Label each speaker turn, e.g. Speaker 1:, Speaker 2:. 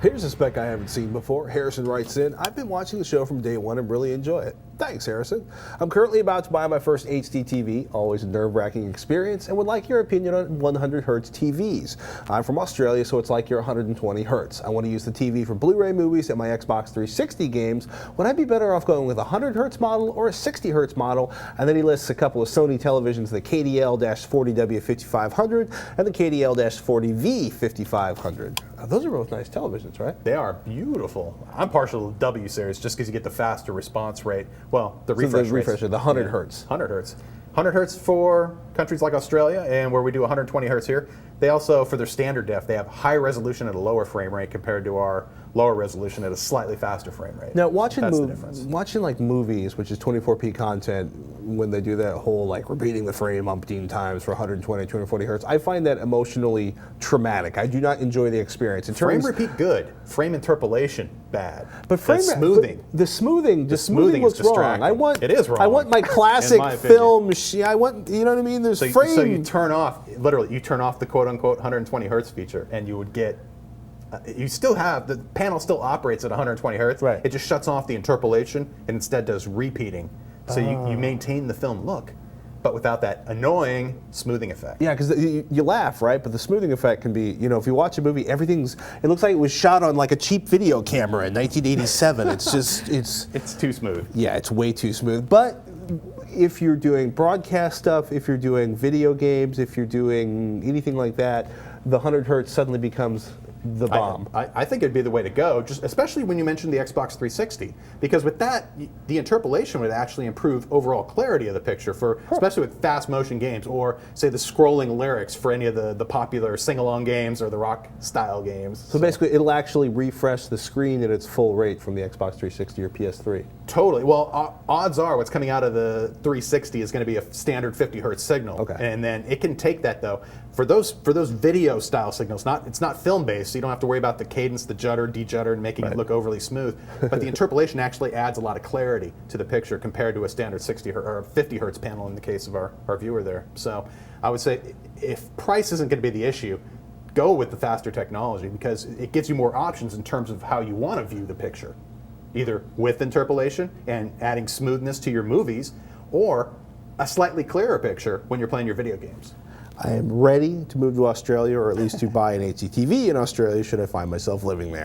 Speaker 1: Here's a spec I haven't seen before. Harrison writes in, I've been watching the show from day one and really enjoy it. Thanks, Harrison. I'm currently about to buy my first HDTV, always a nerve-wracking experience, and would like your opinion on 100 Hz TVs. I'm from Australia, so it's like your 120 Hz. I want to use the TV for Blu-ray movies and my Xbox 360 games. Would I be better off going with a 100 Hz model or a 60 Hz model? And then he lists a couple of Sony televisions, the KDL-40W5500 and the KDL-40V5500. Those are both nice televisions, right?
Speaker 2: They are beautiful. I'm partial to the W series just because you get the faster response rate. Well, the refresh rate.
Speaker 1: The 100 Hertz.
Speaker 2: 100 Hertz. 100 Hertz for countries like Australia, and where we do 120 Hertz here. They also, for their standard def, they have high resolution at a lower frame rate compared to our lower resolution at a slightly faster frame rate.
Speaker 1: Now, watching like movies, which is 24p content, when they do that whole like repeating the frame umpteen times for 120, 240 hertz, I find that emotionally traumatic. I do not enjoy the experience.
Speaker 2: Frame repeat good, frame interpolation bad.
Speaker 1: But frame
Speaker 2: smoothing,
Speaker 1: the smoothing looks wrong.
Speaker 2: It is wrong.
Speaker 1: I want my classic film. I want, you know what I mean? There's frame.
Speaker 2: So you turn off, literally, you turn off the quote-unquote 120 hertz feature, and you would get. You still have, the panel still operates at 120 hertz.
Speaker 1: Right.
Speaker 2: It just shuts off the interpolation and instead does repeating. So you maintain the film look, but without that annoying smoothing effect.
Speaker 1: Yeah, because you laugh, right? But the smoothing effect can be, you know, if you watch a movie, it looks like it was shot on like a cheap video camera in 1987. It's just,
Speaker 2: it's too smooth.
Speaker 1: Yeah, it's way too smooth. But if you're doing broadcast stuff, if you're doing video games, if you're doing anything like that, the 100 hertz suddenly becomes the bomb.
Speaker 2: I think it'd be the way to go, just especially when you mentioned the Xbox 360, because with that, the interpolation would actually improve overall clarity of the picture, especially with fast motion games, or say the scrolling lyrics for any of the popular sing-along games or the rock style games.
Speaker 1: So basically, it'll actually refresh the screen at its full rate from the Xbox 360 or PS3.
Speaker 2: Totally. Well, odds are what's coming out of the 360 is going to be a standard 50 hertz signal.
Speaker 1: Okay.
Speaker 2: And then it can take that though. For those video style signals, it's not film based, so you don't have to worry about the cadence, the judder, de-judder, and making it look overly smooth. But the interpolation actually adds a lot of clarity to the picture compared to a standard 60 hertz or 50 hertz panel in the case of our viewer there. So I would say if price isn't going to be the issue, go with the faster technology because it gives you more options in terms of how you want to view the picture. Either with interpolation and adding smoothness to your movies, or a slightly clearer picture when you're playing your video games.
Speaker 1: I am ready to move to Australia, or at least to buy an HDTV in Australia should I find myself living there.